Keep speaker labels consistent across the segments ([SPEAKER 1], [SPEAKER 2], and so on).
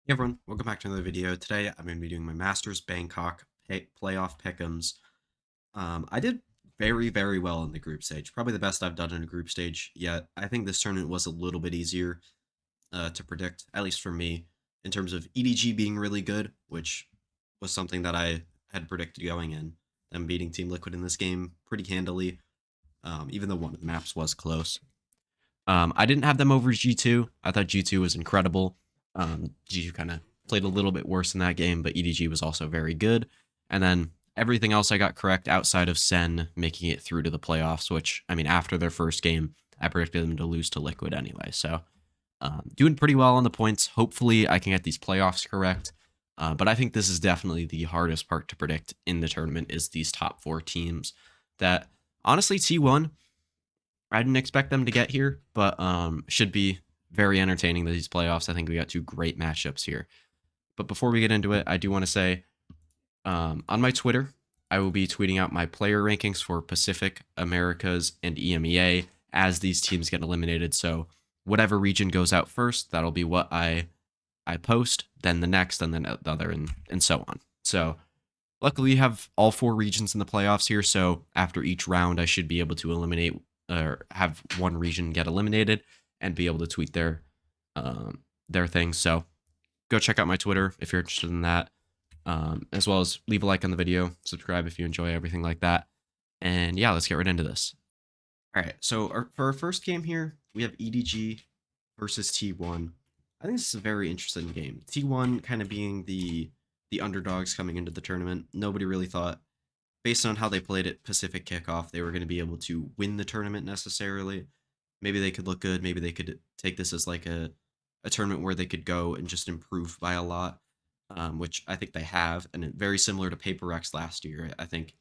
[SPEAKER 1] Hey everyone, welcome back to another video. Today I'm going to be doing my Masters Bangkok playoff pick'ems. I did very well in the group stage, probably the best I've done in a group stage yet. I think this tournament was a little bit easier to predict, at least for me, in terms of EDG being really good, which was something that I had predicted going in. Them beating Team Liquid in this game pretty handily, even though one of the maps was close. I didn't have them over G2. I thought G2 was incredible. G2 kind of played a little bit worse in that game, but EDG was also very good. And then everything else I got correct outside of Sen making it through to the playoffs, which, I mean, after their first game, I predicted them to lose to Liquid anyway. So doing pretty well on the points. Hopefully, I can get these playoffs correct. But I think this is definitely the hardest part to predict in the tournament is these top four teams that honestly T1 I didn't expect them to get here, but should be very entertaining these playoffs. I think we got two great matchups here. But before we get into it, I do want to say on my Twitter, I will be tweeting out my player rankings for Pacific, Americas, and EMEA as these teams get eliminated. So whatever region goes out first, that'll be what I post, then the next, and then the other, and so on. So luckily, you have all four regions in the playoffs here. So after each round, I should be able to eliminate or have one region get eliminated and be able to tweet their things. So go check out my Twitter if you're interested in that, as well as leave a like on the video, subscribe if you enjoy everything like that. And yeah, let's get right into this. All right, so for our first game here, we have EDG versus T1. I think this is a very interesting game. T1 kind of being the underdogs coming into the tournament. Nobody really thought, based on how they played at Pacific Kickoff, they were going to be able to win the tournament necessarily. Maybe they could look good. Maybe they could take this as like a tournament where they could go and just improve by a lot, which I think they have. And very similar to Paper X last year, I think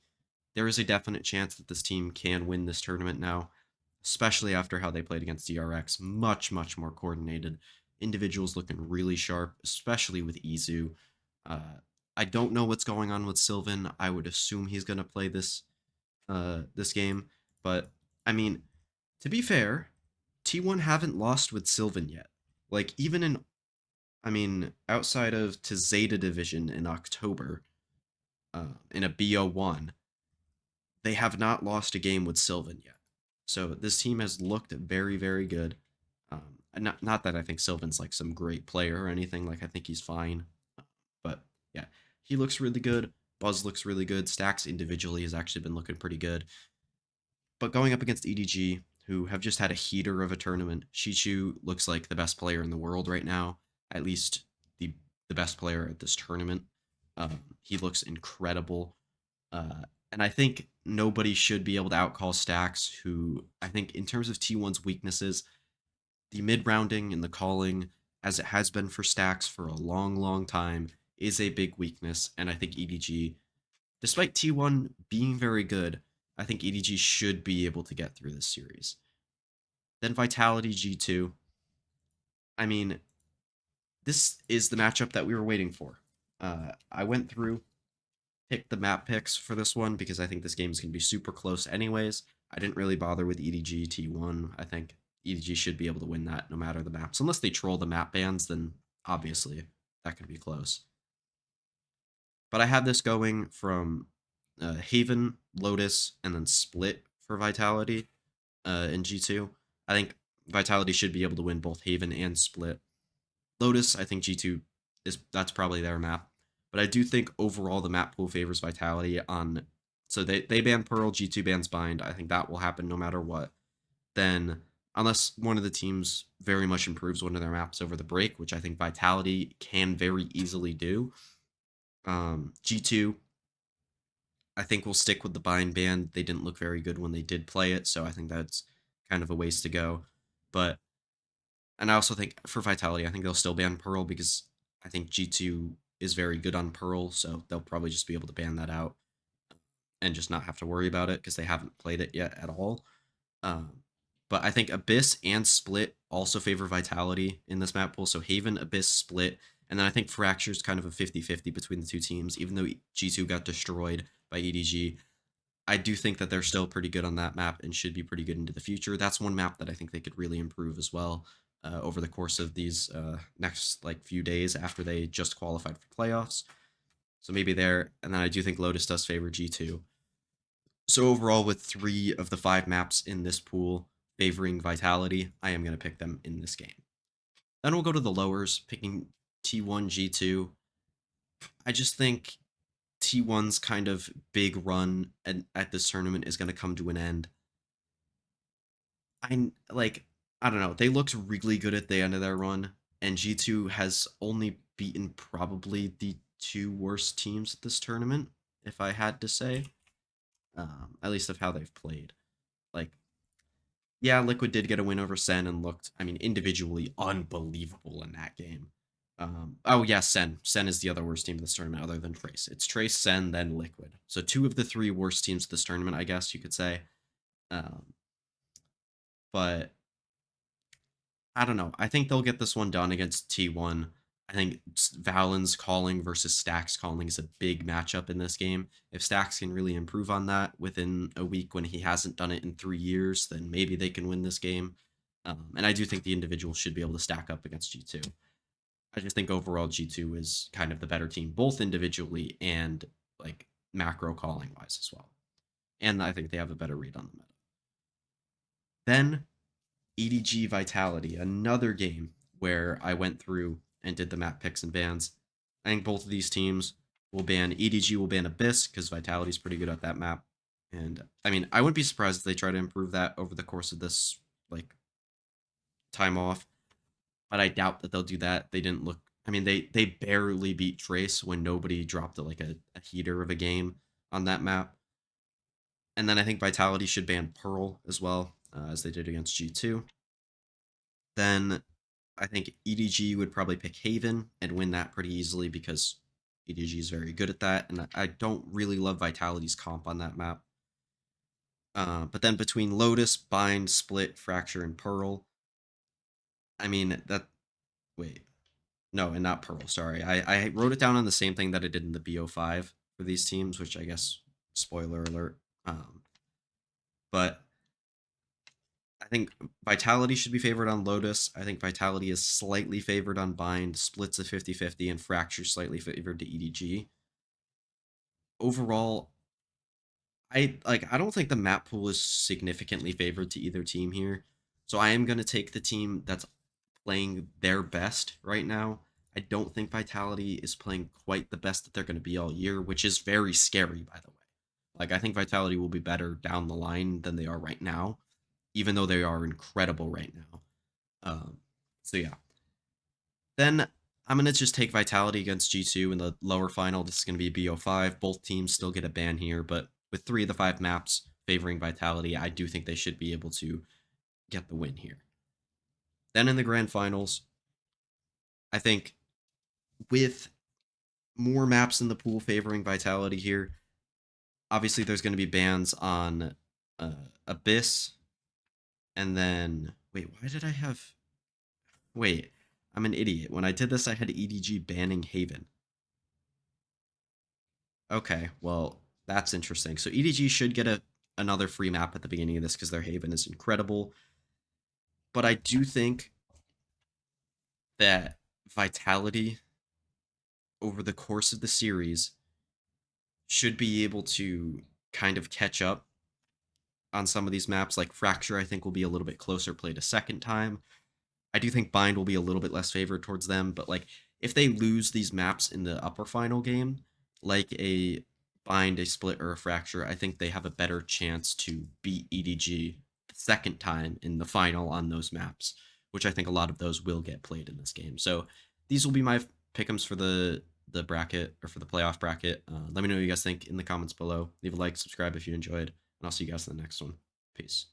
[SPEAKER 1] there is a definite chance that this team can win this tournament now, especially after how they played against DRX. Much more coordinated. Individuals looking really sharp, especially with Izu. I don't know what's going on with Sylvan. I would assume he's gonna play this game, but I mean, to be fair, T1 haven't lost with Sylvan yet. Like even in, I mean, outside of to Zeta Division in October, in a BO1, they have not lost a game with Sylvan yet. So this team has looked very good. Not that I think Sylvan's like some great player or anything. Like I think he's fine, but yeah, he looks really good. Buzz looks really good. Stacks individually has actually been looking pretty good. But going up against EDG, who have just had a heater of a tournament, Shichu looks like the best player in the world right now, at least the best player at this tournament. He looks incredible. And I think nobody should be able to outcall Stacks, who I think in terms of T1's weaknesses, the mid-rounding and the calling, as it has been for Stacks for a long time, is a big weakness. And I think EDG, despite T1 being very good, I think EDG should be able to get through this series. Then Vitality G2. I mean, this is the matchup that we were waiting for. I went through, picked the map picks for this one because I think this game is going to be super close anyways. I didn't really bother with EDG T1. I think EDG should be able to win that no matter the maps. Unless they troll the map bans, then obviously that could be close. But I have this going from Haven, Lotus, and then Split for Vitality in G2. I think Vitality should be able to win both Haven and Split. Lotus, I think G2 that's probably their map. But I do think overall the map pool favors Vitality on. So they ban Pearl, G2 bans Bind. I think that will happen no matter what. Then, unless one of the teams very much improves one of their maps over the break, which I think Vitality can very easily do. G2, I think we'll stick with the Bind ban. They didn't look very good when they did play it, so I think that's kind of a ways to go. But, and I also think for Vitality, I think they'll still ban Pearl because I think G2 is very good on Pearl, so they'll probably just be able to ban that out and just not have to worry about it because they haven't played it yet at all. But I think Abyss and Split also favor Vitality in this map pool. So Haven, Abyss, Split. And then I think Fracture is kind of a 50-50 between the two teams. Even though G2 got destroyed by EDG, I do think that they're still pretty good on that map and should be pretty good into the future. That's one map that I think they could really improve as well. over the course of these next like few days after they just qualified for playoffs. So maybe there, and then I do think Lotus does favor G2. So overall, with 3 of the 5 maps in this pool favoring Vitality, I am going to pick them in this game. Then we'll go to the lowers, picking T1, G2. I just think T1's kind of big run at this tournament is going to come to an end. I don't know. They looked really good at the end of their run, and G2 has only beaten probably the 2 worst teams at this tournament, if I had to say, at least of how they've played. Like, yeah, Liquid did get a win over Sen and looked, I mean, individually unbelievable in that game. Oh yeah, Sen. Sen is the other worst team of this tournament other than Trace. It's Trace, Sen, then Liquid. So 2 of the 3 worst teams of this tournament, I guess you could say. Um, but I don't know. I think they'll get this one done against T1. I think Valen's calling versus Stax calling is a big matchup in this game. If Stax can really improve on that within a week when he hasn't done it in 3 years, then maybe they can win this game. And I do think the individual should be able to stack up against G2. I just think overall G2 is kind of the better team, both individually and like macro calling wise as well. And I think they have a better read on the meta. Then EDG Vitality, another game where I went through and did the map picks and bans. I think both of these teams will ban EDG will ban Abyss because Vitality's pretty good at that map. And I mean, I wouldn't be surprised if they try to improve that over the course of this like time off, but I doubt that they'll do that. They didn't look. I mean, they barely beat Trace when nobody dropped a heater of a game on that map. And then I think Vitality should ban Pearl as well, as they did against G2. Then I think EDG would probably pick Haven and win that pretty easily because EDG is very good at that, and I don't really love Vitality's comp on that map. But then between Lotus, Bind, Split, Fracture, and Pearl, I mean that. Wait, no, and not Pearl. Sorry, I wrote it down on the same thing that I did in the BO5 for these teams, which I guess spoiler alert. But I think Vitality should be favored on Lotus. I think Vitality is slightly favored on Bind, Split's a 50-50, and Fracture slightly favored to EDG. Overall, I don't think the map pool is significantly favored to either team here. So I am going to take the team that's playing their best right now. I don't think Vitality is playing quite the best that they're going to be all year, which is very scary, by the way. Like, I think Vitality will be better down the line than they are right now, even though they are incredible right now. So yeah. Then I'm gonna just take Vitality against G2 in the lower final. This is gonna be BO5. Both teams still get a ban here, but with 3 of the 5 maps favoring Vitality, I do think they should be able to get the win here. Then in the grand finals, I think with more maps in the pool favoring Vitality here, obviously there's going to be bans on Abyss, and then wait, why did I have? Wait, I'm an idiot. When I did this, I had EDG banning Haven. Okay, well that's interesting. So EDG should get another free map at the beginning of this because their Haven is incredible. But I do think that Vitality over the course of the series should be able to kind of catch up on some of these maps. Like Fracture, I think will be a little bit closer played a second time. I do think Bind will be a little bit less favored towards them, but like if they lose these maps in the upper final game, like a Bind, a Split, or a Fracture, I think they have a better chance to beat EDG the second time in the final on those maps, which I think a lot of those will get played in this game. So these will be my pick'ems for the bracket or for the playoff bracket. Let me know what you guys think in the comments below. Leave a like, subscribe if you enjoyed, and I'll see you guys in the next one. Peace.